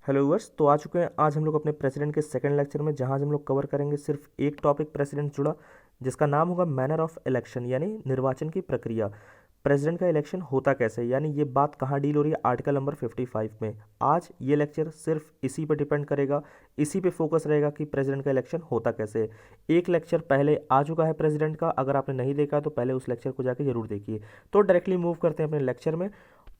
Hello viewers, तो आ चुके हैं आज हम लोग अपने प्रेसिडेंट के सेकंड लेक्चर में, जहां आज हम लोग कवर करेंगे सिर्फ एक टॉपिक प्रेसिडेंट जुड़ा, जिसका नाम होगा मैनर ऑफ इलेक्शन, यानी निर्वाचन की प्रक्रिया। प्रेसिडेंट का इलेक्शन होता कैसे, यानी ये बात कहाँ डील हो रही है, आर्टिकल नंबर 55 में। आज ये लेक्चर सिर्फ इसी पे डिपेंड करेगा, इसी पे फोकस रहेगा कि प्रेसिडेंट का इलेक्शन होता कैसे। एक लेक्चर पहले आ चुका है प्रेसिडेंट का, अगर आपने नहीं देखा तो पहले उस लेक्चर को जाके जरूर देखिए। तो डायरेक्टली मूव करते हैं अपने लेक्चर में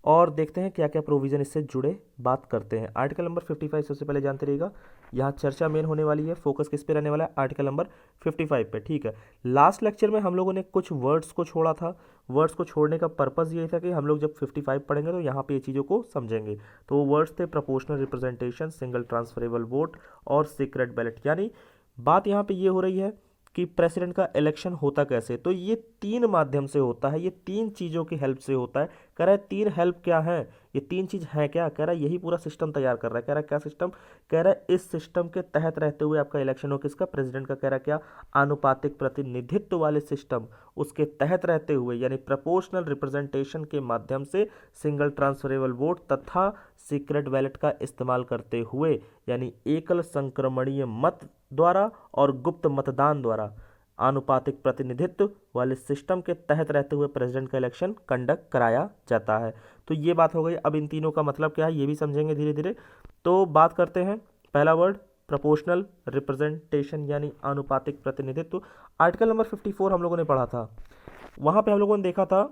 और देखते हैं क्या क्या प्रोविज़न इससे जुड़े, बात करते हैं। आर्टिकल नंबर 55 सबसे पहले जानते रहिएगा, यहाँ चर्चा मेन होने वाली है, फोकस किस पे रहने वाला है, आर्टिकल नंबर 55 पे। ठीक है, लास्ट लेक्चर में हम लोगों ने कुछ वर्ड्स को छोड़ा था। वर्ड्स को छोड़ने का पर्पज़ ये था कि हम लोग जब 55 पढ़ेंगे तो यहाँ पे ये चीज़ों को समझेंगे। तो वो वर्ड्स थे proportional representation, single transferable vote और सीक्रेट बैलेट। यानी बात यहाँ पे ये हो रही है कि प्रेसिडेंट का इलेक्शन होता कैसे। तो ये तीन माध्यम से होता है, ये तीन चीज़ों की हेल्प से होता है। कह रहा है तीन हेल्प क्या है, ये तीन चीज़ है क्या, कह रहा है यही पूरा सिस्टम तैयार कर रहा है। कह रहा है क्या सिस्टम, कह रहा है इस सिस्टम के तहत रहते हुए आपका इलेक्शन हो किसका, प्रेसिडेंट का। कह रहा है क्या, आनुपातिक प्रतिनिधित्व वाले सिस्टम, उसके तहत रहते हुए यानी प्रोपोर्शनल रिप्रेजेंटेशन के माध्यम से, सिंगल ट्रांसफरेबल वोट तथा सीक्रेट बैलेट का इस्तेमाल करते हुए, यानी एकल संक्रमणीय मत द्वारा और गुप्त मतदान द्वारा आनुपातिक प्रतिनिधित्व वाले सिस्टम के तहत रहते हुए प्रेसिडेंट का इलेक्शन कंडक्ट कराया जाता है। तो ये बात हो गई। अब इन तीनों का मतलब क्या है ये भी समझेंगे धीरे धीरे। तो बात करते हैं, पहला वर्ड प्रोपोर्शनल रिप्रेजेंटेशन यानी आनुपातिक प्रतिनिधित्व। आर्टिकल नंबर 54 हम लोगों ने पढ़ा था, वहाँ पे हम लोगों ने देखा था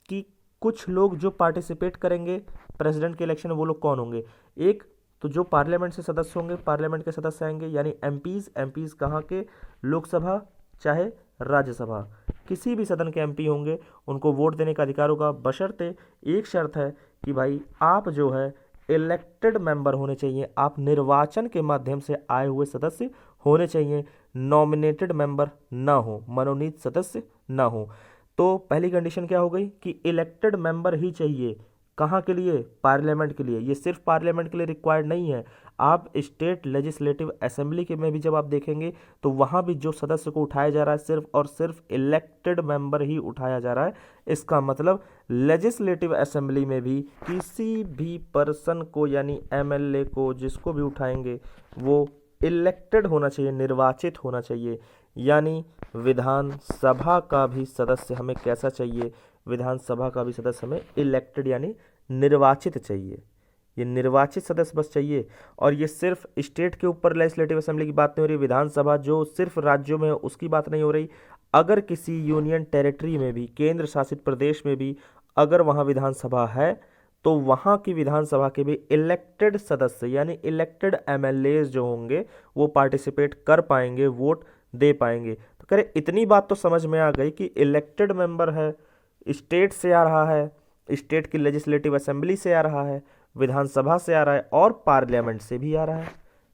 कि कुछ लोग जो पार्टिसिपेट करेंगे प्रेसिडेंट के इलेक्शन में वो लोग कौन होंगे। एक तो जो पार्लियामेंट से सदस्य होंगे, पार्लियामेंट के सदस्य आएंगे यानी एमपीज कहाँ के, लोकसभा चाहे राज्यसभा, किसी भी सदन के एमपी होंगे, उनको वोट देने का अधिकार होगा। बशर्ते एक शर्त है कि भाई आप जो है इलेक्टेड मेंबर होने चाहिए, आप निर्वाचन के माध्यम से आए हुए सदस्य होने चाहिए, नॉमिनेटेड मेंबर ना हो, मनोनीत सदस्य ना हो। तो पहली कंडीशन क्या हो गई कि इलेक्टेड मेंबर ही चाहिए। कहाँ के लिए, पार्लियामेंट के लिए। ये सिर्फ पार्लियामेंट के लिए रिक्वायर्ड नहीं है, आप स्टेट लेजिस्लेटिव असेंबली के में भी जब आप देखेंगे तो वहाँ भी जो सदस्य को उठाया जा रहा है सिर्फ और सिर्फ इलेक्टेड मेंबर ही उठाया जा रहा है। इसका मतलब लेजिस्लेटिव असेंबली में भी किसी भी पर्सन को यानी एमएलए को जिसको भी उठाएंगे वो इलेक्टेड होना चाहिए, निर्वाचित होना चाहिए। यानी विधानसभा का भी सदस्य हमें कैसा चाहिए, विधानसभा का भी सदस्य हमें इलेक्टेड यानी निर्वाचित चाहिए। ये निर्वाचित सदस्य बस चाहिए। और ये सिर्फ स्टेट के ऊपर लेजिस्लेटिव असेंबली की बात नहीं हो रही, विधानसभा जो सिर्फ राज्यों में है उसकी बात नहीं हो रही। अगर किसी यूनियन टेरिटरी में भी, केंद्र शासित प्रदेश में भी अगर वहाँ विधानसभा है तो वहाँ की विधानसभा के भी इलेक्टेड सदस्य यानी इलेक्टेड एमएलए जो होंगे वो पार्टिसिपेट कर पाएंगे, वोट दे पाएंगे। तो कह रहे इतनी बात तो समझ में आ गई कि इलेक्टेड मेंबर है, स्टेट से आ रहा है, स्टेट की लेजिस्लेटिव असेंबली से आ रहा है, विधानसभा से आ रहा है और पार्लियामेंट से भी आ रहा है।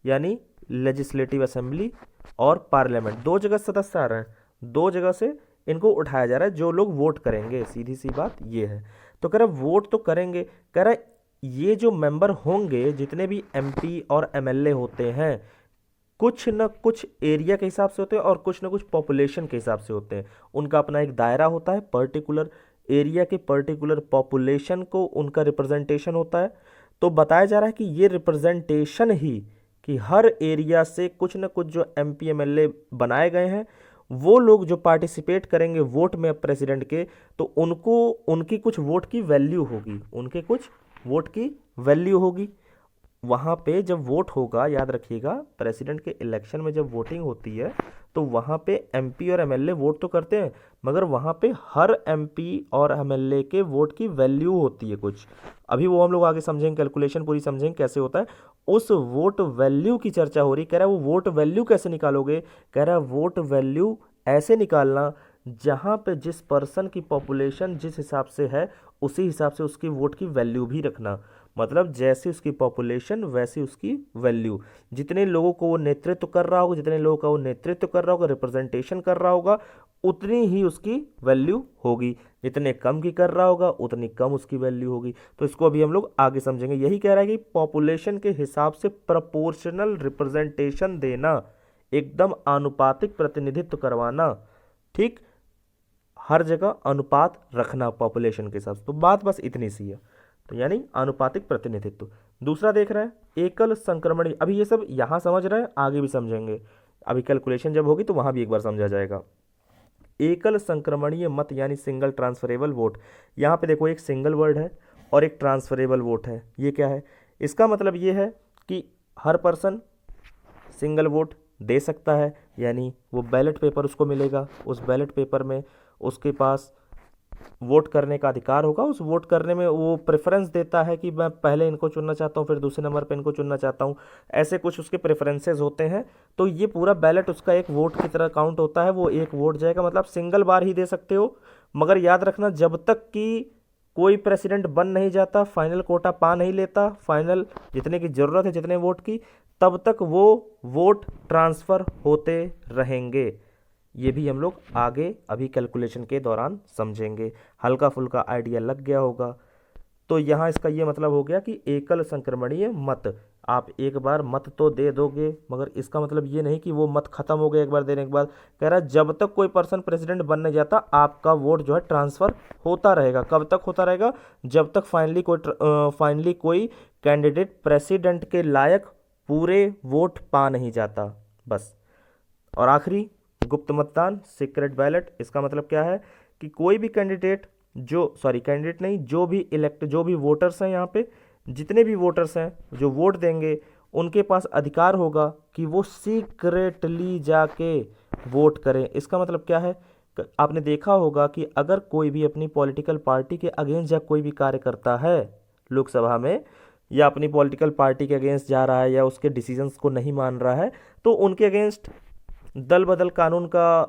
यानी लेजिस्लेटिव असेंबली और पार्लियामेंट दो जगह सदस्य आ रहे हैं, दो जगह से इनको उठाया जा रहा है जो लोग वोट करेंगे। सीधी सी बात ये है। तो कह रहा है वोट तो करेंगे, कह रहा है ये जो मेंबर होंगे जितने भी एमपी और एमएलए होते हैं, कुछ न कुछ एरिया के हिसाब से होते हैं और कुछ न कुछ पॉपुलेशन के हिसाब से होते हैं। उनका अपना एक दायरा होता है, पर्टिकुलर एरिया के पर्टिकुलर पॉपुलेशन को उनका रिप्रेजेंटेशन होता है। तो बताया जा रहा है कि ये रिप्रेजेंटेशन ही कि हर एरिया से कुछ न कुछ जो एमपी एमएलए बनाए गए हैं वो लोग जो पार्टिसिपेट करेंगे वोट में प्रेसिडेंट के, तो उनको उनकी कुछ वोट की वैल्यू होगी, उनके कुछ वोट की वैल्यू होगी। वहाँ पे जब वोट होगा, याद रखिएगा प्रेसिडेंट के इलेक्शन में जब वोटिंग होती है तो वहाँ पे एमपी और एमएलए वोट तो करते हैं, मगर वहाँ पे हर एमपी और एमएलए के वोट की वैल्यू होती है कुछ। अभी वो हम लोग आगे समझेंगे, कैलकुलेशन पूरी समझेंगे कैसे होता है। उस वोट वैल्यू की चर्चा हो रही। कह रहा है वो वोट वैल्यू कैसे निकालोगे, कह रहा है वोट वैल्यू ऐसे निकालना जहाँ पे जिस पर्सन की पॉपुलेशन जिस हिसाब से है उसी हिसाब से उसकी वोट की वैल्यू भी रखना। मतलब जैसी उसकी पॉपुलेशन वैसी उसकी वैल्यू। जितने लोगों को वो नेतृत्व कर रहा होगा, जितने लोगों का वो नेतृत्व कर रहा होगा, रिप्रेजेंटेशन कर रहा होगा, उतनी ही उसकी वैल्यू होगी। जितने कम की कर रहा होगा उतनी कम उसकी वैल्यू होगी। तो इसको अभी हम लोग आगे समझेंगे। यही कह रहा है कि पॉपुलेशन के हिसाब से प्रोपोर्शनल रिप्रेजेंटेशन देना, एकदम आनुपातिक प्रतिनिधित्व करवाना। ठीक, हर जगह अनुपात रखना पॉपुलेशन के हिसाब से। तो बात बस इतनी सी है। तो यानी आनुपातिक प्रतिनिधित्व। दूसरा देख रहे हैं एकल संक्रमणीय, अभी ये सब यहाँ समझ रहे हैं, आगे भी समझेंगे, अभी कैलकुलेशन जब होगी तो वहाँ भी एक बार समझा जाएगा। एकल संक्रमणीय मत यानी सिंगल ट्रांसफरेबल वोट, यहाँ पे देखो एक सिंगल वर्ड है और एक ट्रांसफरेबल वोट है। ये क्या है? इसका मतलब ये है कि हर पर्सन सिंगल वोट दे सकता है, यानी वो बैलेट पेपर उसको मिलेगा, उस बैलेट पेपर में उसके पास वोट करने का अधिकार होगा। उस वोट करने में वो प्रेफरेंस देता है कि मैं पहले इनको चुनना चाहता हूँ, फिर दूसरे नंबर पे इनको चुनना चाहता हूँ, ऐसे कुछ उसके प्रेफरेंसेस होते हैं। तो ये पूरा बैलेट उसका एक वोट की तरह काउंट होता है, वो एक वोट जाएगा, मतलब सिंगल बार ही दे सकते हो। मगर याद रखना, जब तक कि कोई प्रेसिडेंट बन नहीं जाता, फाइनल कोटा पा नहीं लेता, फाइनल जितने की ज़रूरत है जितने वोट की, तब तक वो वोट ट्रांसफ़र होते रहेंगे। ये भी हम लोग आगे अभी कैलकुलेशन के दौरान समझेंगे, हल्का फुल्का आइडिया लग गया होगा। तो यहाँ इसका ये मतलब हो गया कि एकल संक्रमणीय मत, आप एक बार मत तो दे दोगे, मगर इसका मतलब ये नहीं कि वो मत खत्म हो गया एक बार देने के बाद। कह रहा है जब तक कोई पर्सन प्रेसिडेंट बन नहीं जाता, आपका वोट जो है ट्रांसफ़र होता रहेगा। कब तक होता रहेगा? जब तक फाइनली कोई कैंडिडेट प्रेसिडेंट के लायक पूरे वोट पा नहीं जाता, बस। और आखिरी, गुप्त मतदान, सीक्रेट बैलेट, इसका मतलब क्या है कि कोई भी कैंडिडेट कैंडिडेट नहीं, जो भी वोटर्स हैं, यहाँ पे जितने भी वोटर्स हैं जो वोट देंगे, उनके पास अधिकार होगा कि वो सीक्रेटली जाके वोट करें। इसका मतलब क्या है? आपने देखा होगा कि अगर कोई भी अपनी पॉलिटिकल पार्टी के अगेंस्ट या कोई भी कार्य करता है लोकसभा में, या अपनी पॉलिटिकल पार्टी के अगेंस्ट जा रहा है या उसके डिसीजंस को नहीं मान रहा है, तो उनके अगेंस्ट दल बदल कानून का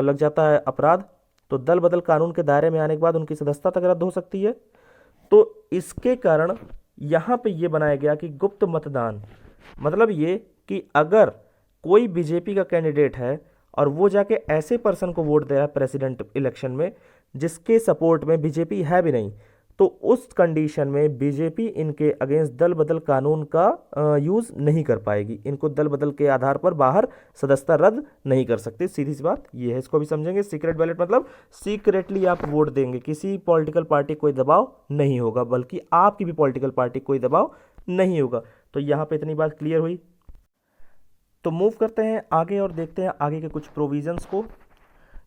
लग जाता है अपराध। तो दल बदल कानून के दायरे में आने के बाद उनकी सदस्यता तक रद्द हो सकती है। तो इसके कारण यहाँ पे ये बनाया गया कि गुप्त मतदान, मतलब ये कि अगर कोई बीजेपी का कैंडिडेट है और वो जाके ऐसे पर्सन को वोट दे रहा है प्रेसिडेंट इलेक्शन में जिसके सपोर्ट में बीजेपी है भी नहीं, तो उस कंडीशन में बीजेपी इनके अगेंस्ट दल बदल कानून का यूज़ नहीं कर पाएगी। इनको दल बदल के आधार पर बाहर सदस्यता रद्द नहीं कर सकती, सीधी सी बात ये है। इसको भी समझेंगे। सीक्रेट बैलेट मतलब सीक्रेटली आप वोट देंगे, किसी पॉलिटिकल पार्टी कोई दबाव नहीं होगा, बल्कि आपकी भी पॉलिटिकल पार्टी कोई दबाव नहीं होगा। तो यहाँ पे इतनी बात क्लियर हुई। तो मूव करते हैं आगे और देखते हैं आगे के कुछ प्रोविजंस को।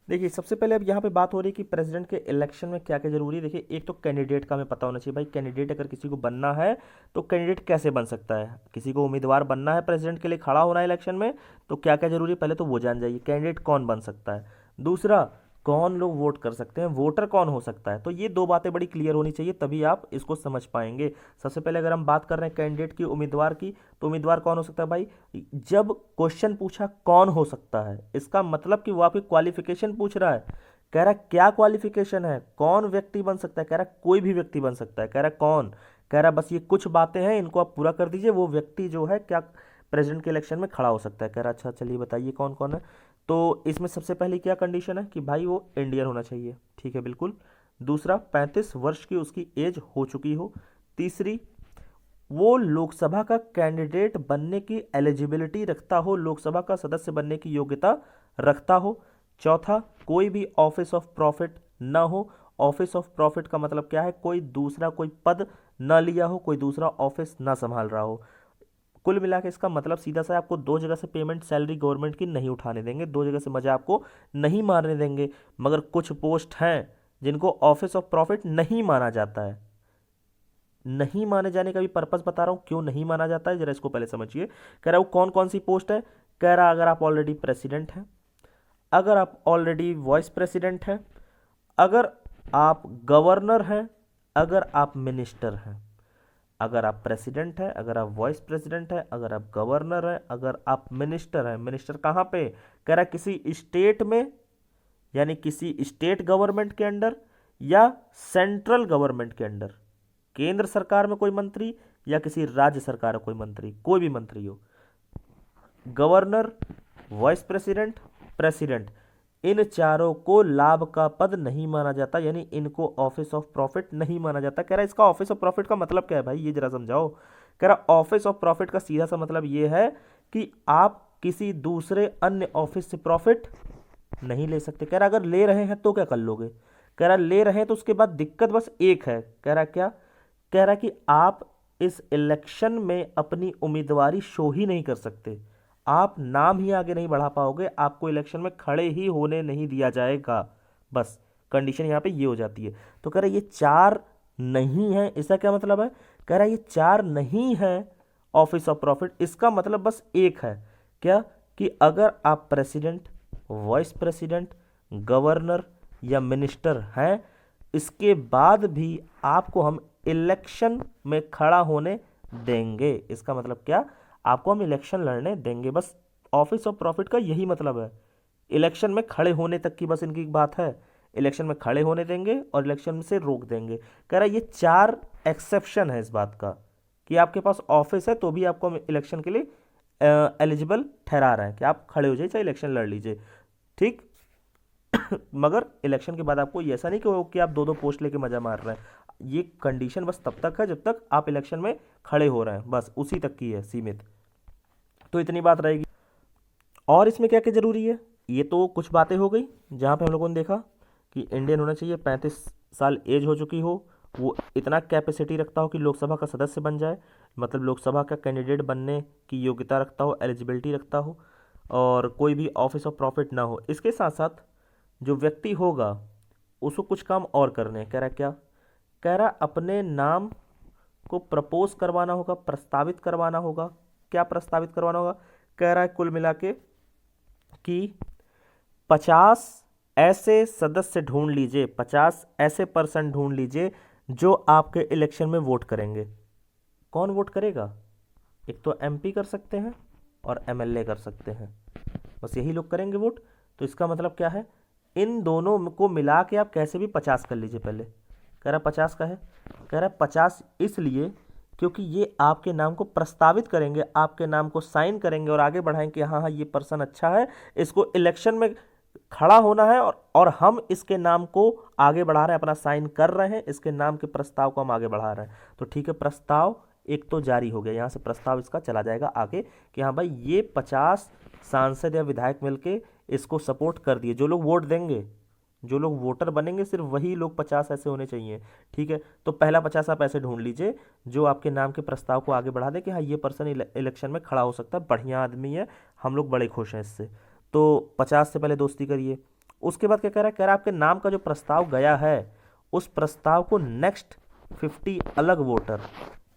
देखिए, सबसे पहले अब यहाँ पे बात हो रही है कि प्रेसिडेंट के इलेक्शन में क्या क्या जरूरी है। देखिए, एक तो कैंडिडेट का हमें पता होना चाहिए। भाई कैंडिडेट अगर किसी को बनना है तो कैंडिडेट कैसे बन सकता है, किसी को उम्मीदवार बनना है प्रेसिडेंट के लिए, खड़ा होना है इलेक्शन में, तो क्या क्या जरूरी है, पहले तो वो जान जाइए। कैंडिडेट कौन बन सकता है, दूसरा कौन लोग वोट कर सकते हैं, वोटर कौन हो सकता है। तो ये दो बातें बड़ी क्लियर होनी चाहिए, तभी आप इसको समझ पाएंगे। सबसे पहले अगर हम बात कर रहे हैं कैंडिडेट की, उम्मीदवार की, तो उम्मीदवार कौन हो सकता है भाई? जब क्वेश्चन पूछा कौन हो सकता है, इसका मतलब कि वो आपकी क्वालिफिकेशन पूछ रहा है। कह रहा है क्या क्वालिफिकेशन है, कौन व्यक्ति बन सकता है, कह रहा है कोई भी व्यक्ति बन सकता है। कह रहा है कौन, कह रहा है बस ये कुछ बातें हैं, इनको आप पूरा कर दीजिए, वो व्यक्ति जो है क्या प्रेसिडेंट के इलेक्शन में खड़ा हो सकता है। कह रहा है अच्छा चलिए बताइए कौन कौन है। तो इसमें सबसे पहले क्या कंडीशन है कि भाई वो इंडियन होना चाहिए, ठीक है बिल्कुल। दूसरा 35 वर्ष की उसकी एज हो चुकी हो। तीसरी, वो लोकसभा का कैंडिडेट बनने की एलिजिबिलिटी रखता हो, लोकसभा का सदस्य बनने की योग्यता रखता हो। चौथा, कोई भी ऑफिस ऑफ प्रॉफिट ना हो। ऑफिस ऑफ प्रॉफिट का मतलब क्या है? कोई दूसरा कोई पद ना लिया हो, कोई दूसरा ऑफिस ना संभाल रहा हो। कुल मिला के इसका मतलब सीधा सा, आपको दो जगह से पेमेंट सैलरी गवर्नमेंट की नहीं उठाने देंगे, दो जगह से मजा आपको नहीं मारने देंगे। मगर कुछ पोस्ट हैं जिनको ऑफिस ऑफ प्रॉफिट नहीं माना जाता है। नहीं माने जाने का भी पर्पस बता रहा हूं, क्यों नहीं माना जाता है, जरा इसको पहले समझिए। कह रहा हूं कौन कौन सी पोस्ट है। कह रहा अगर आप ऑलरेडी प्रेसिडेंट हैं, अगर आप ऑलरेडी वाइस प्रेसिडेंट हैं, अगर आप गवर्नर हैं, अगर आप मिनिस्टर हैं। अगर आप प्रेसिडेंट हैं, अगर आप वाइस प्रेसिडेंट हैं, अगर आप गवर्नर हैं, अगर आप मिनिस्टर हैं। मिनिस्टर कहाँ पे? कह रहा किसी स्टेट में, यानी किसी स्टेट गवर्नमेंट के अंडर या सेंट्रल गवर्नमेंट के अंडर, केंद्र सरकार में कोई मंत्री या किसी राज्य सरकार में कोई मंत्री, कोई भी मंत्री हो। गवर्नर, वाइस प्रेसिडेंट, प्रेसिडेंट, इन चारों को लाभ का पद नहीं माना जाता, यानी इनको ऑफिस ऑफ प्रॉफिट नहीं माना जाता। कह रहा है इसका ऑफिस ऑफ प्रॉफिट का मतलब क्या है भाई, ये जरा समझाओ। कह रहा ऑफिस ऑफ प्रॉफिट का सीधा सा मतलब ये है कि आप किसी दूसरे अन्य ऑफिस से प्रॉफिट नहीं ले सकते। कह रहा अगर ले रहे हैं तो क्या कर लोगे? कह रहा ले रहे हैं तो उसके बाद दिक्कत बस एक है। कह रहा क्या? कह रहा कि आप इस इलेक्शन में अपनी उम्मीदवारी शो ही नहीं कर सकते, आप नाम ही आगे नहीं बढ़ा पाओगे, आपको इलेक्शन में खड़े ही होने नहीं दिया जाएगा। बस कंडीशन यहाँ पे ये हो जाती है। तो कह रहा है ये चार नहीं है, इसका क्या मतलब है? कह रहा है ये चार नहीं है ऑफिस ऑफ प्रॉफिट, इसका मतलब बस एक है, क्या? कि अगर आप प्रेसिडेंट, वाइस प्रेसिडेंट, गवर्नर या मिनिस्टर हैं, इसके बाद भी आपको हम इलेक्शन में खड़ा होने देंगे। इसका मतलब क्या? आपको हम इलेक्शन लड़ने देंगे। बस ऑफिस ऑफ प्रॉफिट का यही मतलब है, इलेक्शन में खड़े होने तक की बस इनकी बात है। इलेक्शन में खड़े होने देंगे और इलेक्शन से रोक देंगे। कह रहा है ये चार एक्सेप्शन है इस बात का कि आपके पास ऑफिस है तो भी आपको हम इलेक्शन के लिए एलिजिबल ठहरा रहे हैं कि आप खड़े हो जाइए, चाहे इलेक्शन लड़ लीजिए, ठीक। मगर इलेक्शन के बाद आपको ये ऐसा नहीं कि आप दो दो पोस्ट लेके मजा मार रहे हैं, ये कंडीशन बस तब तक है जब तक आप इलेक्शन में खड़े हो रहे हैं, बस उसी तक की है सीमित। तो इतनी बात रहेगी। और इसमें क्या क्या जरूरी है, ये तो कुछ बातें हो गई जहाँ पे हम लोगों ने देखा कि इंडियन होना चाहिए, 35 साल एज हो चुकी हो, वो इतना कैपेसिटी रखता हो कि लोकसभा का सदस्य बन जाए, मतलब लोकसभा का कैंडिडेट बनने की योग्यता रखता हो, एलिजिबिलिटी रखता हो, और कोई भी ऑफिस ऑफ प्रॉफिट ना हो। इसके साथ साथ जो व्यक्ति होगा उसको कुछ काम और करने हैं। कह रहा क्या? कह रहा अपने नाम को प्रपोज करवाना होगा, प्रस्तावित करवाना होगा। क्या प्रस्तावित करवाना होगा? कह रहा है कुल मिला के कि 50 ऐसे सदस्य ढूंढ लीजिए, 50 ऐसे पर्सन ढूंढ लीजिए जो आपके इलेक्शन में वोट करेंगे। कौन वोट करेगा? एक तो एमपी कर सकते हैं और एमएलए कर सकते हैं, बस यही लोग करेंगे वोट। तो इसका मतलब क्या है? इन दोनों को मिला के आप कैसे भी 50 कर लीजिए पहले। कह रहा 50 का है, कह रहा 50 इसलिए क्योंकि ये आपके नाम को प्रस्तावित करेंगे, आपके नाम को साइन करेंगे और आगे बढ़ाएंगे कि हाँ हाँ ये पर्सन अच्छा है, इसको इलेक्शन में खड़ा होना है, और हम इसके नाम को आगे बढ़ा रहे हैं, अपना साइन कर रहे हैं, इसके नाम के प्रस्ताव को हम आगे बढ़ा रहे हैं। तो ठीक है, प्रस्ताव एक तो जारी हो गया, यहाँ से प्रस्ताव इसका चला जाएगा आगे कि हाँ भाई ये 50 सांसद या विधायक मिलके इसको सपोर्ट कर दिए। जो लोग वोट देंगे, जो लोग वोटर बनेंगे, सिर्फ वही लोग 50 ऐसे होने चाहिए, ठीक है। तो पहला 50 आप ऐसे ढूंढ लीजिए जो आपके नाम के प्रस्ताव को आगे बढ़ा दे कि हाँ ये पर्सन इलेक्शन में खड़ा हो सकता है, बढ़िया आदमी है, हम लोग बड़े खुश हैं इससे। तो 50 से पहले दोस्ती करिए। उसके बाद क्या कह रहा है? कह रहा है आपके नाम का जो प्रस्ताव गया है उस प्रस्ताव को नेक्स्ट 50 अलग वोटर,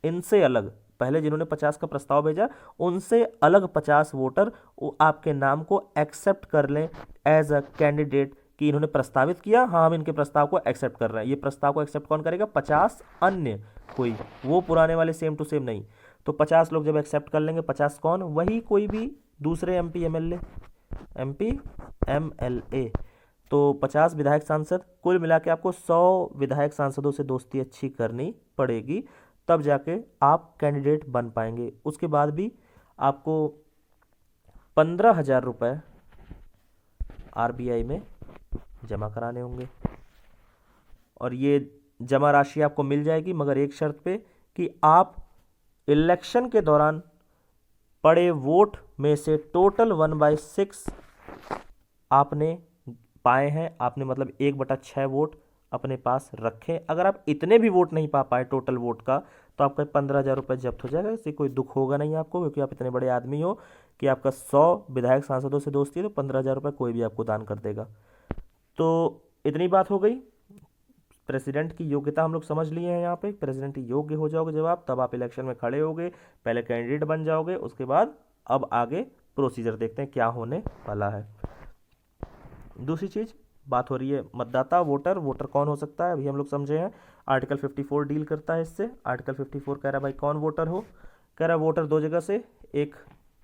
इनसे अलग, पहले जिन्होंने 50 का प्रस्ताव भेजा उनसे अलग 50 वोटर वो आपके नाम को एक्सेप्ट कर लें एज अ कैंडिडेट कि इन्होंने प्रस्तावित किया, हाँ हम इनके प्रस्ताव को एक्सेप्ट कर रहे हैं। ये प्रस्ताव को एक्सेप्ट कौन करेगा? 50 अन्य, कोई वो पुराने वाले सेम टू सेम नहीं। तो 50 लोग जब एक्सेप्ट कर लेंगे, 50 कौन? वही कोई भी दूसरे एमपी एमएलए। तो 50 विधायक सांसद, कुल मिला के आपको 100 विधायक सांसदों से दोस्ती अच्छी करनी पड़ेगी, तब जाके आप कैंडिडेट बन पाएंगे। उसके बाद भी आपको 15,000 रुपये आरबीआई में जमा कराने होंगे, और ये जमा राशि आपको मिल जाएगी मगर एक शर्त पे कि आप इलेक्शन के दौरान पड़े वोट में से टोटल 1/6 आपने पाए हैं, आपने मतलब 1/6 वोट अपने पास रखें। अगर आप इतने भी वोट नहीं पा पाए टोटल वोट का, तो आपका 15,000 रुपये जब्त हो जाएगा। इससे कोई दुख होगा नहीं आपको, क्योंकि आप इतने बड़े आदमी हो कि आपका 100 विधायक सांसदों से दोस्ती है, तो 15,000 रुपये कोई भी आपको दान कर देगा। तो इतनी बात हो गई। प्रेसिडेंट की योग्यता हम लोग समझ लिए हैं। यहाँ पे प्रेसिडेंट योग्य हो जाओगे जब आप, तब आप इलेक्शन में खड़े होगे, पहले कैंडिडेट बन जाओगे। उसके बाद अब आगे प्रोसीजर देखते हैं क्या होने वाला है। दूसरी चीज़ बात हो रही है मतदाता, वोटर। वोटर कौन हो सकता है अभी हम लोग समझे हैं। आर्टिकल 54 डील करता है इससे। आर्टिकल 54 कह रहा है भाई कौन वोटर हो? कह रहा है वोटर दो जगह से, एक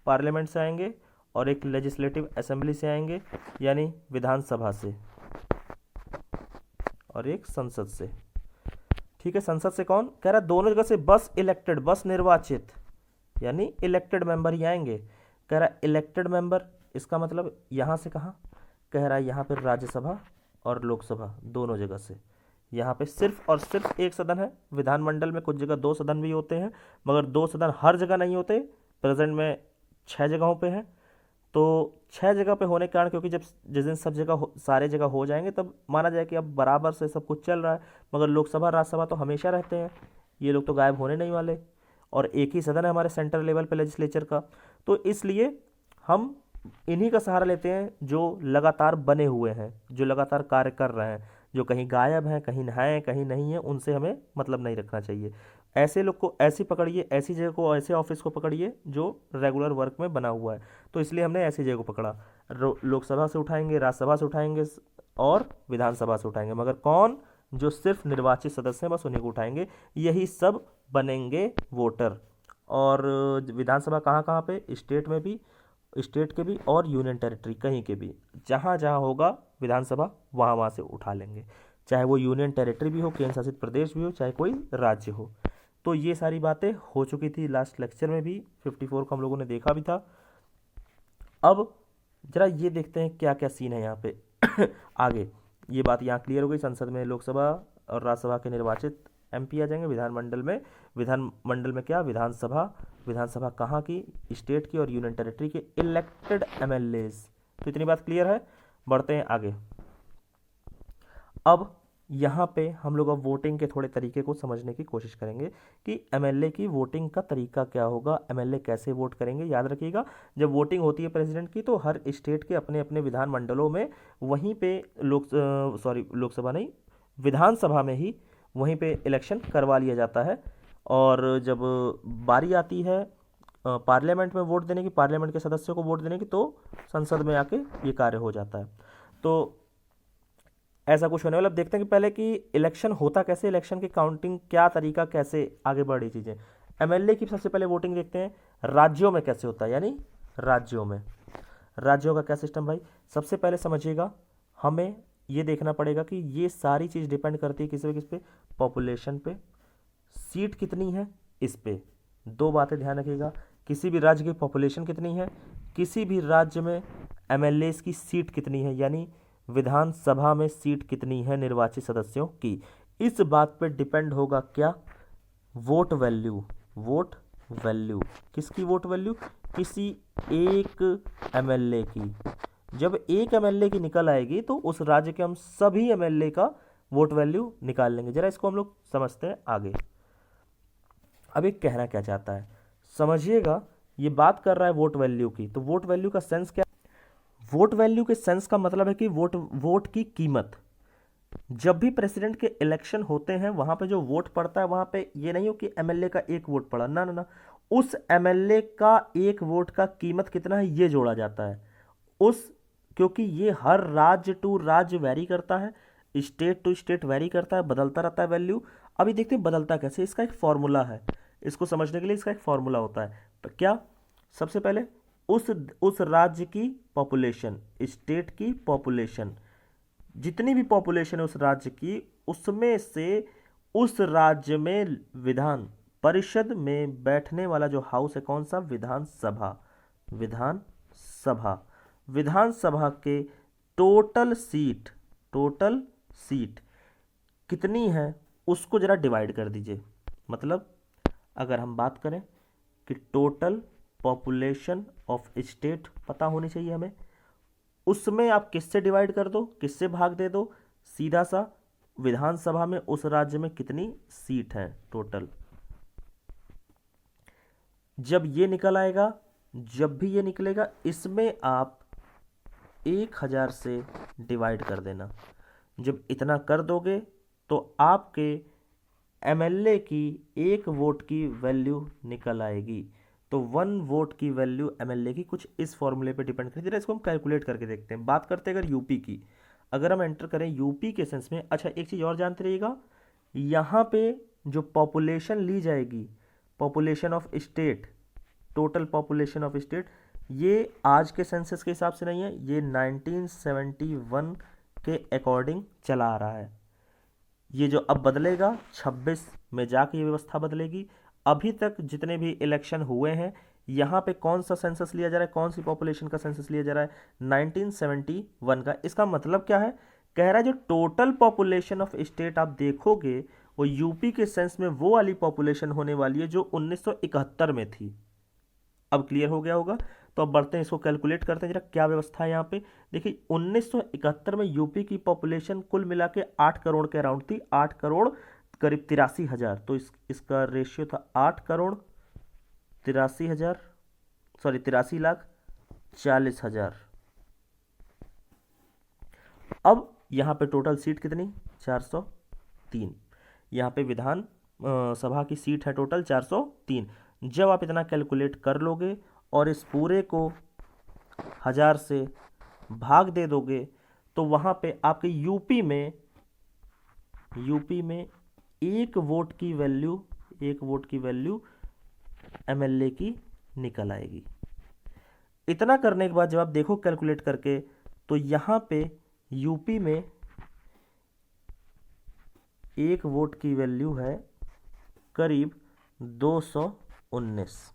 पार्लियामेंट से आएंगे और एक लेजिस्लेटिव असेंबली से आएंगे, यानी विधानसभा से, और एक संसद से। ठीक है, संसद से कौन? कह रहा है दोनों जगह से बस इलेक्टेड, बस निर्वाचित, यानी इलेक्टेड मेंबर ही आएंगे। कह रहा है इलेक्टेड मेंबर, इसका मतलब यहाँ से कहाँ? कह रहा है यहाँ पर राज्यसभा और लोकसभा दोनों जगह से। यहाँ पे सिर्फ और सिर्फ एक सदन है। विधानमंडल में कुछ जगह 2 सदन भी होते हैं, मगर 2 सदन हर जगह नहीं होते। प्रेजेंट में 6 जगहों पे हैं। तो 6 जगह पे होने के कारण, क्योंकि जब जिस दिन सब जगह सारे जगह हो जाएंगे तब माना जाए कि अब बराबर से सब कुछ चल रहा है। मगर लोकसभा राज्यसभा तो हमेशा रहते हैं, ये लोग तो गायब होने नहीं वाले। और एक ही सदन है हमारे सेंट्रल लेवल पे लेजिस्लेचर का। तो इसलिए हम इन्हीं का सहारा लेते हैं जो लगातार बने हुए हैं, जो लगातार कार्य कर रहे हैं। जो कहीं गायब हैं, कहीं हैं, कहीं नहीं है, उनसे हमें मतलब नहीं रखना चाहिए। ऐसे लोग को ऐसी पकड़िए, ऐसी जगह को, ऐसे ऑफिस को पकड़िए जो रेगुलर वर्क में बना हुआ है। तो इसलिए हमने ऐसी जगह को पकड़ा। लोकसभा से उठाएंगे, राज्यसभा से उठाएंगे और विधानसभा से उठाएंगे, मगर कौन? जो सिर्फ निर्वाचित सदस्य हैं, बस उन्हीं को उठाएंगे। यही सब बनेंगे वोटर। और विधानसभा कहाँ कहाँ पे? स्टेट में भी, स्टेट के भी और यूनियन टेरिटरी कहीं के भी, जहाँ जहाँ होगा विधानसभा वहाँ वहाँ से उठा लेंगे, चाहे वो यूनियन टेरिटरी भी हो, केंद्र शासित प्रदेश भी हो, चाहे कोई राज्य हो। तो ये सारी बातें हो चुकी थी लास्ट लेक्चर में भी, 54 को हम लोगों ने देखा भी था। अब जरा ये देखते हैं क्या क्या सीन है यहाँ पे आगे। ये बात यहाँ क्लियर हो गई। संसद में लोकसभा और राज्यसभा के निर्वाचित एमपी आ जाएंगे। विधानमंडल में क्या? विधानसभा। विधानसभा कहाँ की? स्टेट की और यूनियन टेरिटरी के इलेक्टेड एमएलएज। तो इतनी बात क्लियर है। बढ़ते हैं आगे। अब यहाँ पे हम लोग अब वोटिंग के थोड़े तरीके को समझने की कोशिश करेंगे कि एमएलए की वोटिंग का तरीका क्या होगा, एमएलए कैसे वोट करेंगे। याद रखिएगा, जब वोटिंग होती है प्रेसिडेंट की, तो हर स्टेट के अपने अपने विधानमंडलों में वहीं पे लोकसभा नहीं, विधानसभा में ही वहीं पे इलेक्शन करवा लिया जाता है। और जब बारी आती है पार्लियामेंट में वोट देने की, पार्लियामेंट के सदस्यों को वोट देने की, तो संसद में आके ये कार्य हो जाता है। तो ऐसा कुछ होने वाला। अब देखते हैं कि पहले कि इलेक्शन होता कैसे, इलेक्शन की काउंटिंग क्या तरीका, कैसे आगे बढ़ी चीज़ें। एमएलए की सबसे पहले वोटिंग देखते हैं राज्यों में कैसे होता है, यानी राज्यों का क्या सिस्टम भाई। सबसे पहले समझिएगा, हमें ये देखना पड़ेगा कि ये सारी चीज़ डिपेंड करती है किस पे? पॉपुलेशन पे। सीट कितनी है, इस पे। दो बातें ध्यान रखिएगा, किसी भी राज्य की पॉपुलेशन कितनी है, किसी भी राज्य में एमएलए की सीट कितनी है, यानी विधानसभा में सीट कितनी है निर्वाचित सदस्यों की। इस बात पे डिपेंड होगा क्या? Vote value. वोट वैल्यू किसकी? वोट वैल्यू किसी एक एमएलए की। जब एक एमएलए की निकल आएगी तो उस राज्य के हम सभी एमएलए का वोट वैल्यू निकाल लेंगे। जरा इसको हम लोग समझते हैं आगे। अब ये कहना क्या चाहता है समझिएगा। ये बात कर रहा है वोट वैल्यू की, तो वोट वैल्यू का सेंस क्या? वोट वैल्यू के सेंस का मतलब है कि वोट की कीमत। जब भी प्रेसिडेंट के इलेक्शन होते हैं, वहां पे जो वोट पड़ता है, वहां पे ये नहीं हो कि एमएलए का एक वोट पड़ा, ना ना ना, उस एमएलए का एक वोट का कीमत कितना है ये जोड़ा जाता है। क्योंकि ये हर राज्य टू राज्य वैरी करता है, स्टेट टू स्टेट वैरी करता है, बदलता रहता है वैल्यू। अभी देखते हैं बदलता कैसे, इसका एक फॉर्मूला है। इसको समझने के लिए इसका एक फॉर्मूला होता है। तो क्या? सबसे पहले उस राज्य की पॉपुलेशन, स्टेट की पॉपुलेशन, जितनी भी पॉपुलेशन है उस राज्य की, उसमें से उस राज्य में विधान परिषद में बैठने वाला जो हाउस है, कौन सा? विधानसभा। विधानसभा के टोटल सीट कितनी है उसको जरा डिवाइड कर दीजिए। मतलब अगर हम बात करें कि टोटल पॉपुलेशन ऑफ स्टेट पता होनी चाहिए हमें, उसमें आप किससे डिवाइड कर दो, किससे भाग दे दो? सीधा सा विधानसभा में उस राज्य में कितनी सीट है टोटल। जब ये भी निकलेगा, इसमें आप 1000 से डिवाइड कर देना। जब इतना कर दोगे तो आपके एमएलए की एक वोट की वैल्यू निकल आएगी। तो 1 वोट की वैल्यू एमएलए की कुछ इस फॉर्मूले पे डिपेंड करती है। इसको हम कैलकुलेट करके देखते हैं। बात करते हैं अगर यूपी की, अगर हम एंटर करें यूपी के सेंस में। अच्छा, एक चीज़ और जानते रहिएगा, यहाँ पे जो पॉपुलेशन ली जाएगी, population of state, total population of state, ये आज के सेंसस के हिसाब से नहीं है, ये 1971 के अकॉर्डिंग चला आ रहा है। ये जो अब बदलेगा 26 में जाके ये व्यवस्था बदलेगी। अभी तक जितने भी इलेक्शन हुए हैं, यहाँ पे कौन सा सेंसस लिया जा रहा है, कौन सी पॉपुलेशन का सेंसस लिया जा रहा है? 1971 का। इसका मतलब क्या है? कह रहा है जो टोटल पॉपुलेशन ऑफ स्टेट आप देखोगे, वो यूपी के सेंस में वो वाली पॉपुलेशन होने वाली है जो 1971 में थी। अब क्लियर हो गया होगा। तो अब बढ़ते हैं, इसको कैलकुलेट करते हैं जरा क्या व्यवस्था है यहाँ पे। देखिए 1971 में यूपी की पॉपुलेशन कुल मिला के 8 करोड़ के अराउंड थी, 8 करोड़ करीब 83 हज़ार। तो इसका रेशियो था 8 करोड़ 83,40,00,000। अब यहाँ पे टोटल सीट कितनी, 403। यहाँ पे विधान सभा की सीट है टोटल 403। जब आप इतना कैलकुलेट कर लोगे और इस पूरे को 1000 से भाग दे दोगे तो वहाँ पे आपके यूपी में एक वोट की वैल्यू एमएलए की निकल आएगी। इतना करने के बाद जब आप देखो कैलकुलेट करके तो यहाँ पे यूपी में एक वोट की वैल्यू है करीब 219।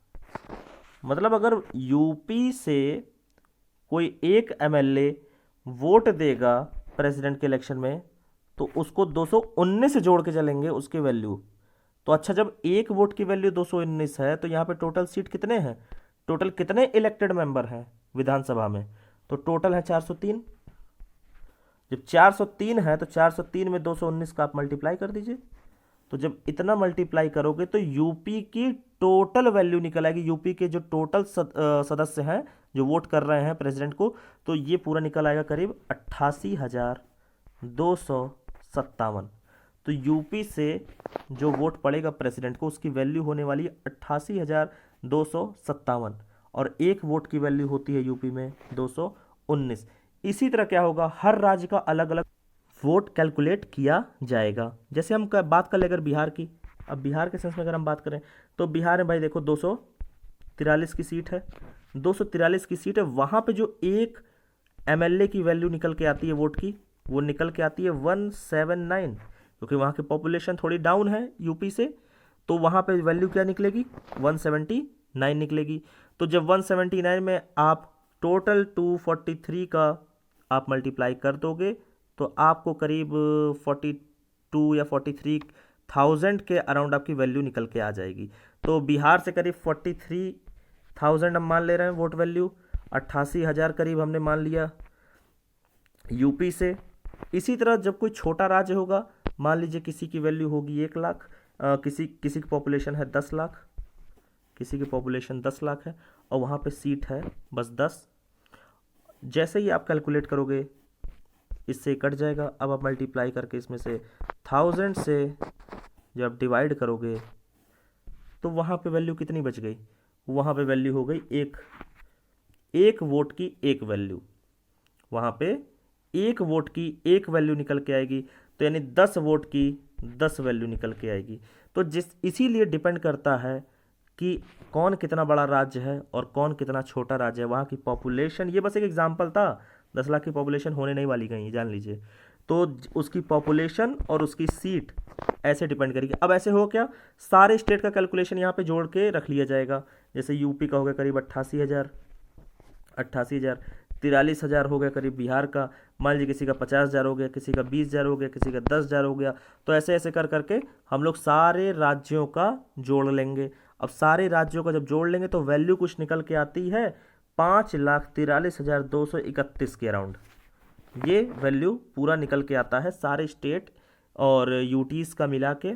मतलब अगर यूपी से कोई एक एमएलए वोट देगा प्रेसिडेंट के इलेक्शन में तो उसको 219 जोड़ के चलेंगे उसकी वैल्यू। तो अच्छा, जब एक वोट की वैल्यू 219 है तो यहाँ पे टोटल सीट कितने हैं, टोटल कितने इलेक्टेड मेंबर हैं विधानसभा में, तो टोटल है 403। जब 403 है तो 403 में 219 का आप मल्टीप्लाई कर दीजिए। तो जब इतना मल्टीप्लाई करोगे तो यूपी की टोटल वैल्यू निकल आएगी। यूपी के जो टोटल सदस्य हैं जो वोट कर रहे हैं प्रेसिडेंट को, तो ये पूरा निकल आएगा करीब 88,257। तो यूपी से जो वोट पड़ेगा प्रेसिडेंट को उसकी वैल्यू होने वाली है 88,257 और एक वोट की वैल्यू होती है यूपी में 219। इसी तरह क्या होगा, हर राज्य का अलग अलग वोट कैलकुलेट किया जाएगा। जैसे हम बात कर ले अगर बिहार की, अब बिहार के सेंस में अगर हम बात करें तो बिहार में भाई देखो 243 की सीट है, 243 की सीट है। वहाँ पे जो एक एमएलए की वैल्यू निकल के आती है वोट की, वो निकल के आती है 179, क्योंकि वहाँ की पॉपुलेशन थोड़ी डाउन है यूपी से, तो वहाँ पे वैल्यू क्या निकलेगी, 179 निकलेगी। तो जब 179 में आप टोटल 243 का आप मल्टीप्लाई कर दोगे तो आपको करीब 42 या 43,000 के अराउंड आपकी वैल्यू निकल के आ जाएगी। तो बिहार से करीब 43,000 हम मान ले रहे हैं वोट वैल्यू, 88,000 करीब हमने मान लिया यूपी से। इसी तरह जब कोई छोटा राज्य होगा, मान लीजिए किसी की वैल्यू होगी 1 लाख, किसी की पॉपुलेशन है 10 लाख, किसी की पॉपुलेशन 10 लाख है और वहाँ पे सीट है बस 10। जैसे ही आप कैलकुलेट करोगे इससे कट जाएगा। अब आप मल्टीप्लाई करके इसमें से 1000 से जब डिवाइड करोगे तो वहाँ पे वैल्यू कितनी बच गई, वहाँ पे वैल्यू हो गई एक वोट की एक वैल्यू, वहाँ पे एक वोट की एक वैल्यू निकल के आएगी। तो यानी 10 वोट की 10 वैल्यू निकल के आएगी। तो इसीलिए डिपेंड करता है कि कौन कितना बड़ा राज्य है और कौन कितना छोटा राज्य है, वहाँ की पॉपुलेशन। ये बस एक एग्जांपल था, 10 लाख की पॉपुलेशन होने नहीं वाली कहीं, जान लीजिए। तो उसकी पॉपुलेशन और उसकी सीट ऐसे डिपेंड करेगी। अब ऐसे हो क्या, सारे स्टेट का कैलकुलेशन यहाँ पे जोड़ के रख लिया जाएगा। जैसे यूपी का हो गया करीब 88,000, 43,000 हो गया करीब बिहार का, मान लीजिए किसी का 50,000 हो गया, किसी का 20,000 हो गया, किसी का 10,000 हो गया। तो ऐसे ऐसे कर करके हम लोग सारे राज्यों का जोड़ लेंगे। अब सारे राज्यों का जब जोड़ लेंगे तो वैल्यू कुछ निकल के आती है 5,43,231 के अराउंड। ये वैल्यू पूरा निकल के आता है सारे स्टेट और यूटीज़ का मिला के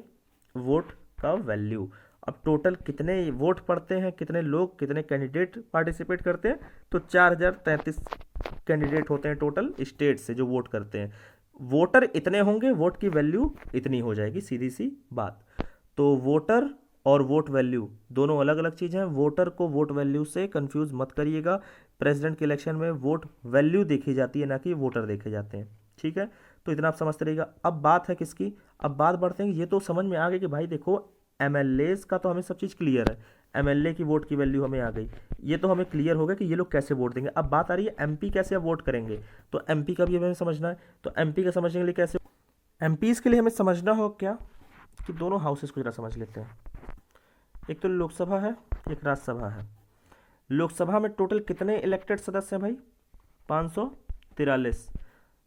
वोट का वैल्यू। अब टोटल कितने वोट पड़ते हैं, कितने लोग, कितने कैंडिडेट पार्टिसिपेट करते हैं, तो 4,033 कैंडिडेट होते हैं टोटल स्टेट से जो वोट करते हैं। वोटर इतने होंगे, वोट की वैल्यू इतनी हो जाएगी, सीधी सी बात। तो वोटर और वोट वैल्यू दोनों अलग अलग चीज़ हैं। वोटर को वोट वैल्यू से कंफ्यूज मत करिएगा। प्रेसिडेंट के इलेक्शन में वोट वैल्यू देखी जाती है, ना कि वोटर देखे जाते हैं, ठीक है। तो इतना आप समझते रहिएगा। अब बात है किसकी, अब बात बढ़ते हैं। ये तो समझ में आ गई कि भाई देखो एमएलएज का तो हमें सब चीज़ क्लियर है, एमएलए की वोट की वैल्यू हमें आ गई, ये तो हमें क्लियर हो गया कि ये लोग कैसे वोट देंगे। अब बात आ रही है एमपी कैसे अब वोट करेंगे, तो एमपी का भी हमें समझना है। तो एमपी का समझने के लिए कैसे, एमपीज़ के लिए हमें समझना हो क्या कि दोनों हाउसेस को जरा समझ लेते हैं। एक तो लोकसभा है, एक राज्यसभा है। लोकसभा में टोटल कितने इलेक्टेड सदस्य हैं भाई, 543।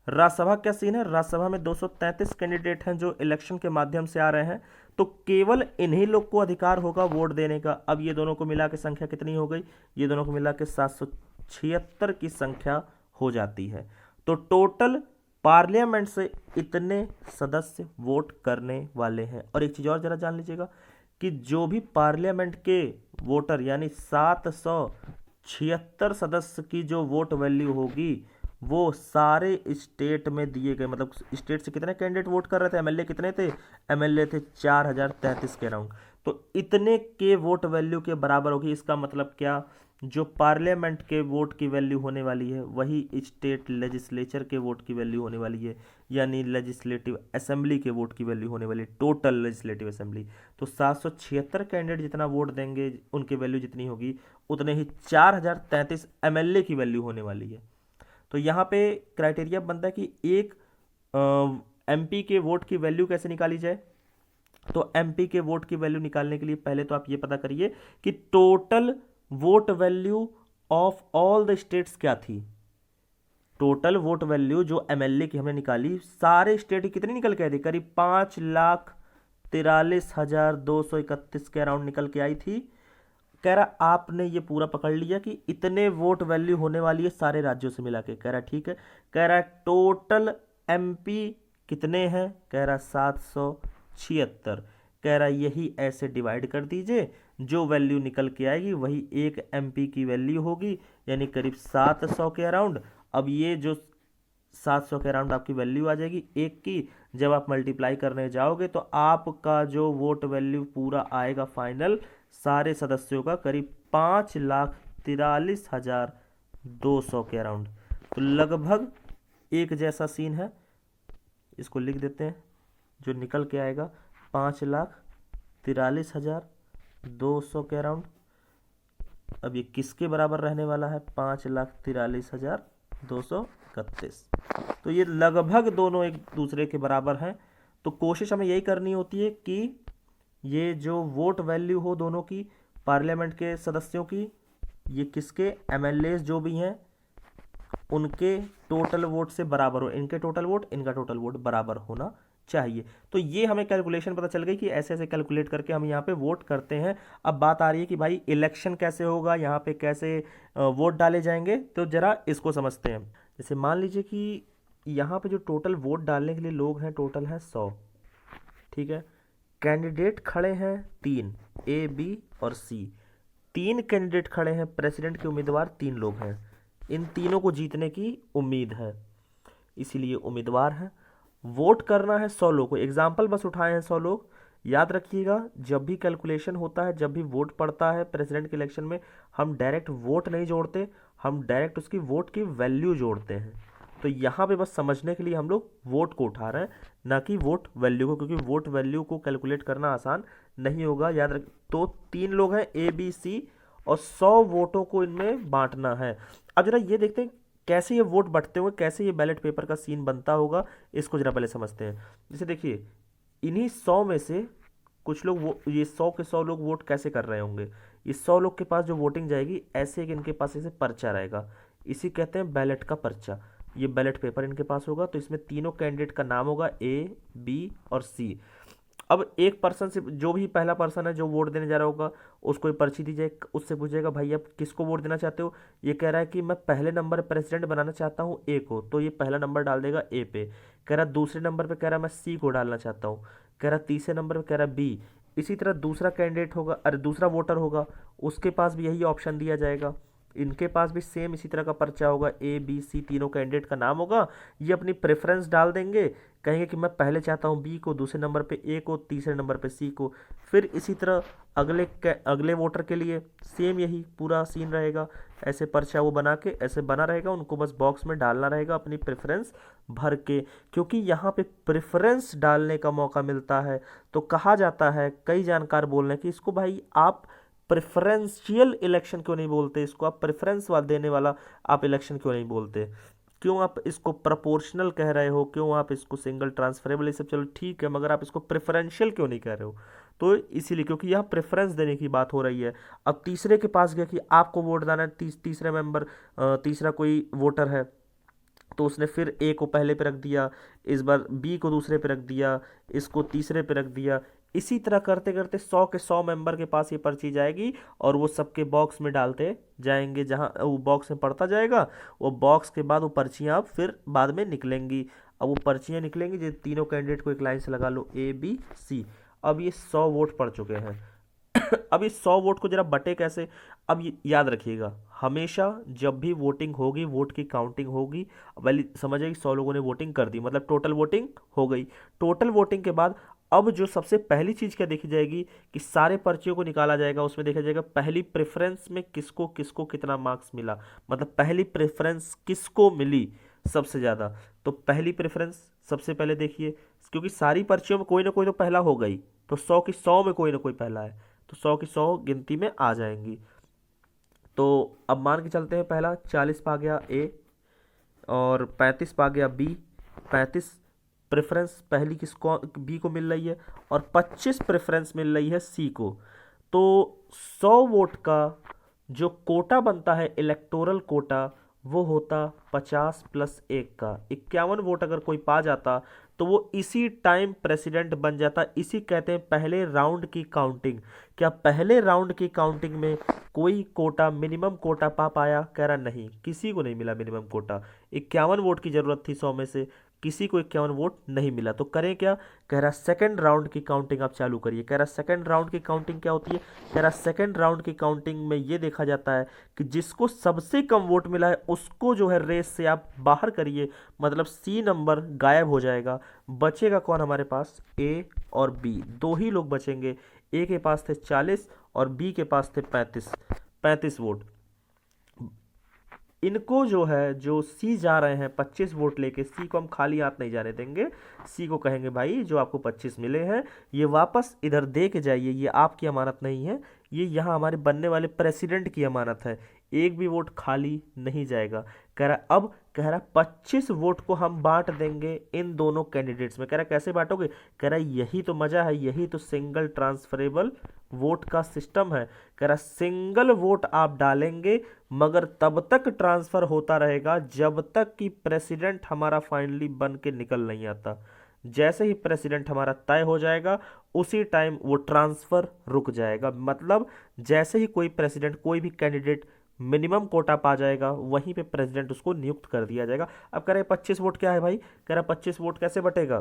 राज्यसभा क्या सीन है, राज्यसभा में 233 कैंडिडेट हैं जो इलेक्शन के माध्यम से आ रहे हैं। तो केवल इन्हीं लोग को अधिकार होगा वोट देने का। अब ये दोनों को मिला के संख्या कितनी हो गई, ये दोनों को मिला के 776 की संख्या हो जाती है। तो टोटल पार्लियामेंट से इतने सदस्य वोट करने वाले हैं। और एक चीज़ और जरा जान लीजिएगा, कि जो भी पार्लियामेंट के वोटर यानी 776 सदस्य की जो वोट वैल्यू होगी वो सारे स्टेट में दिए गए, मतलब स्टेट से कितने कैंडिडेट वोट कर रहे थे, एमएलए कितने थे, एमएलए थे 4033 के अराउंड, तो इतने के वोट वैल्यू के बराबर होगी। इसका मतलब क्या, जो पार्लियामेंट के वोट की वैल्यू होने वाली है वही स्टेट लेजिस्लेचर के वोट की वैल्यू होने वाली है, यानी लेजिस्लेटिव असेंबली के वोट की वैल्यू होने वाली है, टोटल लेजिस्लेटिव असेंबली। तो 776 कैंडिडेट जितना वोट देंगे उनकी वैल्यू जितनी होगी उतने ही 4033 एमएलए की वैल्यू होने वाली है। तो यहाँ पे क्राइटेरिया बनता है कि एक एमपी के वोट की वैल्यू कैसे निकाली जाए। तो एमपी के वोट की वैल्यू निकालने के लिए पहले तो आप ये पता करिए कि total vote value of all the states क्या थी। टोटल वोट वैल्यू जो एमएलए की हमने निकाली सारे स्टेट की कितनी निकल के आई थी, करीब 5,43,231 के अराउंड निकल के आई थी। कह रहा आपने ये पूरा पकड़ लिया कि इतने वोट वैल्यू होने वाली है सारे राज्यों से मिला के। कह रहा ठीक है। कह रहा टोटल एमपी कितने हैं, कह रहा 776। कह रहा यही ऐसे डिवाइड कर दीजिए, जो वैल्यू निकल के आएगी वही एक एमपी की वैल्यू होगी, यानी करीब 700 के अराउंड। अब ये जो 700 के अराउंड आपकी वैल्यू आ जाएगी एक की, जब आप मल्टीप्लाई करने जाओगे तो आपका जो वोट वैल्यू पूरा आएगा फाइनल सारे सदस्यों का करीब 5,43,200 के अराउंड। तो लगभग एक जैसा सीन है, इसको लिख देते हैं। जो निकल के आएगा 5,43,200 के अराउंड। अब ये किसके बराबर रहने वाला है, 5,43,231। तो ये लगभग दोनों एक दूसरे के बराबर हैं। तो कोशिश हमें यही करनी होती है कि ये जो वोट वैल्यू हो दोनों की, पार्लियामेंट के सदस्यों की, ये किसके एमएलए जो भी हैं उनके टोटल वोट से बराबर हो, इनके टोटल वोट इनका टोटल वोट बराबर होना चाहिए। तो ये हमें कैलकुलेशन पता चल गई कि ऐसे ऐसे कैलकुलेट करके हम यहाँ पे वोट करते हैं। अब बात आ रही है कि भाई इलेक्शन कैसे होगा, यहाँ पे कैसे वोट डाले जाएंगे, तो जरा इसको समझते हैं। जैसे मान लीजिए कि यहाँ पे जो टोटल वोट डालने के लिए लोग हैं टोटल हैं 100, ठीक है। कैंडिडेट खड़े हैं 3, ए बी और सी। 3 कैंडिडेट खड़े हैं, प्रेसिडेंट के उम्मीदवार 3 लोग हैं। इन तीनों को जीतने की उम्मीद है, इसीलिए उम्मीदवार हैं। वोट करना है 100 लोग को, एग्जाम्पल बस उठाए हैं 100 लोग। याद रखिएगा जब भी कैलकुलेशन होता है, जब भी वोट पड़ता है प्रेसिडेंट के इलेक्शन में, हम डायरेक्ट वोट नहीं जोड़ते, हम डायरेक्ट उसकी वोट की वैल्यू जोड़ते हैं। तो यहाँ पे बस समझने के लिए हम लोग वोट को उठा रहे हैं, ना कि वोट वैल्यू को, क्योंकि वोट वैल्यू को कैलकुलेट करना आसान नहीं होगा। याद रख, तो 3 लोग हैं ए बी सी और 100 वोटों को इनमें बांटना है। अब जरा ये देखते हैं कैसे ये वोट बंटते हुए, कैसे ये बैलेट पेपर का सीन बनता होगा, इसको जरा पहले समझते हैं। जैसे देखिए इन्हीं 100 में से कुछ लोग ये 100 के 100 लोग वोट कैसे कर रहे होंगे। ये 100 लोग के पास जो वोटिंग जाएगी, ऐसे एक इनके पास ऐसे पर्चा रहेगा, इसी कहते हैं बैलेट का पर्चा। ये बैलेट पेपर इनके पास होगा, तो इसमें तीनों कैंडिडेट का नाम होगा ए बी और सी। अब एक पर्सन से, जो भी पहला पर्सन है जो वोट देने जा रहा होगा, उसको एक पर्ची दी जाए, उससे पूछेगा भाई आप किसको वोट देना चाहते हो। ये कह रहा है कि मैं पहले नंबर प्रेसिडेंट बनाना चाहता हूँ ए को, तो ये पहला नंबर डाल देगा ए पे। कह रहा दूसरे नंबर पे, कह रहा मैं सी को डालना चाहता हूँ। कह रहा तीसरे नंबर पे, कह रहा बी। इसी तरह दूसरा कैंडिडेट होगा, अरे दूसरा वोटर होगा, उसके पास भी यही ऑप्शन दिया जाएगा। इनके पास भी सेम इसी तरह का पर्चा होगा, ए बी सी तीनों कैंडिडेट का नाम होगा। ये अपनी प्रेफरेंस डाल देंगे, कहेंगे कि मैं पहले चाहता हूँ बी को, दूसरे नंबर पे ए को, तीसरे नंबर पे सी को। फिर इसी तरह अगले वोटर के लिए सेम यही पूरा सीन रहेगा। ऐसे पर्चा वो बना के ऐसे बना रहेगा, उनको बस बॉक्स में डालना रहेगा अपनी प्रेफरेंस भर के। क्योंकि यहाँ पे प्रेफरेंस डालने का मौका मिलता है, तो कहा जाता है, कई जानकार बोल रहे हैं कि इसको भाई आप प्रेफरेंशियल इलेक्शन क्यों नहीं बोलते, इसको आप प्रेफरेंस वाला देने वाला आप इलेक्शन क्यों नहीं बोलते, क्यों आप इसको प्रोपोर्शनल कह रहे हो, क्यों आप इसको सिंगल ट्रांसफरेबल, ये सब चलो ठीक है, मगर आप इसको प्रेफरेंशियल क्यों नहीं कह रहे हो। तो इसीलिए, क्योंकि यहाँ प्रेफरेंस देने की बात हो रही है। अब तीसरे के पास गया कि आपको वोट देना है, तीसरे मेंबर, तीसरा कोई वोटर है, तो उसने फिर ए को पहले पे रख दिया, इस बार बी को दूसरे पे रख दिया, इसको तीसरे पे रख दिया। इसी तरह करते करते 100 के 100 मेंबर के पास ये पर्ची जाएगी और वो सबके बॉक्स में डालते जाएंगे, जहाँ वो बॉक्स में पड़ता जाएगा। वो बॉक्स के बाद वो पर्चियाँ फिर बाद में निकलेंगी। अब वो पर्चियाँ निकलेंगी, जो तीनों कैंडिडेट को एक लाइन से लगा लो, ए बी सी। अब ये 100 वोट पड़ चुके हैं, अब इस 100 वोट को जरा बटे कैसे। अब याद रखिएगा, हमेशा जब भी वोटिंग होगी, वोट की काउंटिंग होगी, पहले समझ आएगी 100 लोगों ने वोटिंग कर दी, मतलब टोटल वोटिंग हो गई। टोटल वोटिंग के बाद अब जो सबसे पहली चीज़ क्या देखी जाएगी कि सारे पर्चियों को निकाला जाएगा, उसमें देखा जाएगा पहली प्रेफरेंस में किसको किसको कितना मार्क्स मिला, मतलब पहली प्रेफरेंस किसको मिली सबसे ज़्यादा। तो पहली प्रेफरेंस सबसे पहले देखिए, क्योंकि सारी पर्चियों में कोई ना कोई तो पहला हो गई, तो 100 की 100 में कोई ना कोई पहला है, तो 100 की 100 गिनती में आ जाएंगी। तो अब मान के चलते हैं पहला 40 पा गया ए, और 35 पा गया बी। 35 प्रेफरेंस पहली किसको, बी को मिल रही है, और 25 प्रेफरेंस मिल रही है सी को। तो 100 वोट का जो कोटा बनता है, इलेक्टोरल कोटा, वो होता 50 + 1 का 51 वोट अगर कोई पा जाता तो वो इसी टाइम प्रेसिडेंट बन जाता। इसी कहते हैं पहले राउंड की काउंटिंग। क्या पहले राउंड की काउंटिंग में कोई कोटा, मिनिमम कोटा पा पाया? कह रहा नहीं, किसी को नहीं मिला मिनिमम कोटा। 51 वोट की ज़रूरत थी 100 में से, किसी को 51 वोट नहीं मिला। तो करें क्या? कह रहा सेकंड राउंड की काउंटिंग आप चालू करिए। कह रहा सेकंड राउंड की काउंटिंग क्या होती है? कह रहा सेकंड राउंड की काउंटिंग में ये देखा जाता है कि जिसको सबसे कम वोट मिला है उसको जो है रेस से आप बाहर करिए, मतलब सी नंबर गायब हो जाएगा। बचेगा कौन हमारे पास? ए और बी, दो ही लोग बचेंगे। ए के पास थे 40 और बी के पास थे 35 वोट। इनको जो है, जो सी जा रहे हैं 25 वोट लेके, सी को हम खाली हाथ नहीं जाने देंगे। सी को कहेंगे भाई जो आपको 25 मिले हैं ये वापस इधर दे के जाइए, ये आपकी अमानत नहीं है, ये यहाँ हमारे बनने वाले प्रेसिडेंट की अमानत है, एक भी वोट खाली नहीं जाएगा। कह रहा अब कह रहा 25 वोट को हम बांट देंगे इन दोनों कैंडिडेट्स में। कह रहा कैसे बांटोगे? कह रहा यही तो मजा है, यही तो सिंगल ट्रांसफरेबल वोट का सिस्टम है। कह रहा सिंगल वोट आप डालेंगे मगर तब तक ट्रांसफर होता रहेगा जब तक कि प्रेसिडेंट हमारा फाइनली बन के निकल नहीं आता। जैसे ही प्रेसिडेंट हमारा तय हो जाएगा उसी टाइम वो ट्रांसफर रुक जाएगा। मतलब जैसे ही कोई प्रेसिडेंट, कोई भी कैंडिडेट मिनिमम कोटा पा जाएगा वहीं पे प्रेसिडेंट उसको नियुक्त कर दिया जाएगा। अब कह रहे 25 वोट क्या है भाई? कह रहा 25 वोट कैसे बटेगा?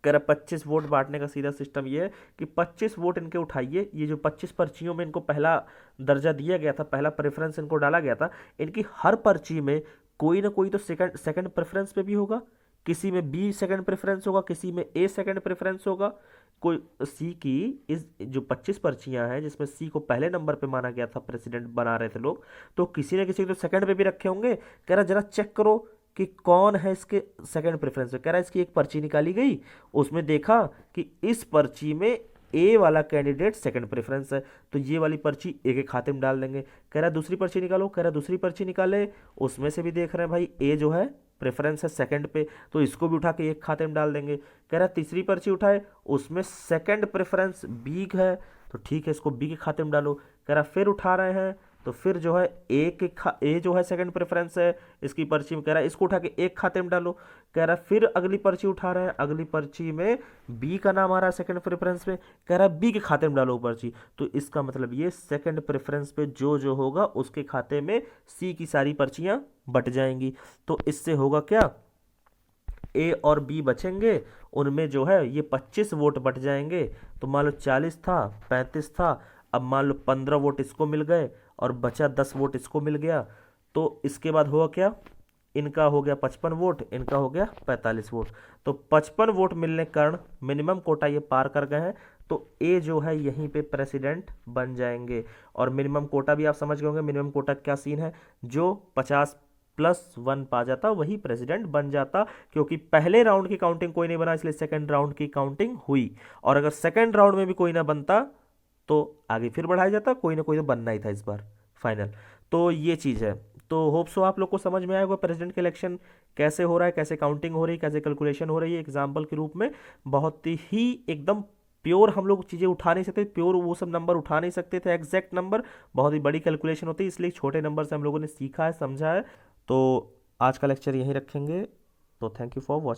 कह रहा 25 वोट बांटने का सीधा सिस्टम ये है कि 25 वोट इनके उठाइए, ये जो 25 पर्चियों में इनको पहला दर्जा दिया गया था, पहला प्रेफरेंस इनको डाला गया था, इनकी हर पर्ची में कोई ना कोई तो सेकंड प्रेफरेंस पे भी होगा, किसी में बी सेकंड प्रेफरेंस होगा, किसी में ए सेकंड प्रेफरेंस होगा। कोई सी की इस जो 25 पर्चियां हैं जिसमें सी को पहले नंबर पे माना गया था, प्रेसिडेंट बना रहे थे लोग, तो किसी न किसी को तो सेकंड पे भी रखे होंगे। कह रहा जरा चेक करो कि कौन है इसके सेकंड प्रेफरेंस पे। कह रहा है इसकी एक पर्ची निकाली गई, उसमें देखा कि इस पर्ची में ए वाला कैंडिडेट सेकंड प्रेफरेंस है, तो ये वाली पर्ची ए के खाते में डाल देंगे। कह रहा दूसरी पर्ची निकालो। कह रहा दूसरी पर्ची निकाले, उसमें से भी देख रहे हैं भाई ए जो है प्रेफरेंस है सेकंड पे, तो इसको भी उठा के एक खाते में डाल देंगे। कह रहा तीसरी पर्ची उठाए, उसमें सेकंड प्रेफरेंस बी है, तो ठीक है इसको बी के खाते में डालो। कह रहा फिर उठा रहे हैं, तो फिर जो है ए जो है सेकंड प्रेफरेंस है इसकी पर्ची में, कह रहा है इसको उठा के एक खाते में डालो। कह रहा फिर अगली पर्ची उठा रहे हैं, अगली पर्ची में बी का नाम आ रहा है सेकंड प्रेफरेंस में, कह रहा है बी के खाते में डालो पर्ची। तो इसका मतलब ये सेकंड प्रेफरेंस पे जो जो होगा उसके खाते में सी की सारी पर्चियां बट जाएंगी। तो इससे होगा क्या, ए और बी बचेंगे, उनमें जो है ये 25 वोट बट जाएंगे। तो मान लो 40 था, 35 था, अब मान लो 15 वोट इसको मिल गए और बचा 10 वोट इसको मिल गया। तो इसके बाद हुआ क्या, इनका हो गया 55 वोट, इनका हो गया 45 वोट। तो 55 वोट मिलने के कारण मिनिमम कोटा ये पार कर गए हैं, तो ए जो है यहीं पे प्रेसिडेंट बन जाएंगे। और मिनिमम कोटा भी आप समझ गए होंगे, मिनिमम कोटा क्या सीन है, जो 50+1 पा जाता वही प्रेसिडेंट बन जाता। क्योंकि पहले राउंड की काउंटिंग कोई नहीं बना, इसलिए सेकंड राउंड की काउंटिंग हुई, और अगर सेकंड राउंड में भी कोई ना बनता तो आगे फिर बढ़ाया जाता, कोई ना कोई तो बनना ही था इस बार फाइनल। तो ये चीज़ है। तो होप सो आप लोग को समझ में आया होगा प्रेसिडेंट के इलेक्शन कैसे हो रहा है, कैसे काउंटिंग हो रही है, कैसे कैलकुलेशन हो रही है एग्जाम्पल के रूप में। बहुत ही एकदम प्योर हम लोग चीज़ें उठा नहीं सकते, प्योर वो सब नंबर उठा नहीं सकते थे एग्जैक्ट नंबर, बहुत ही बड़ी कैलकुलेशन होती है, इसलिए छोटे नंबर से हम लोगों ने सीखा है, समझा है। तो आज का लेक्चर यहीं रखेंगे। तो थैंक यू फॉर वॉचिंग।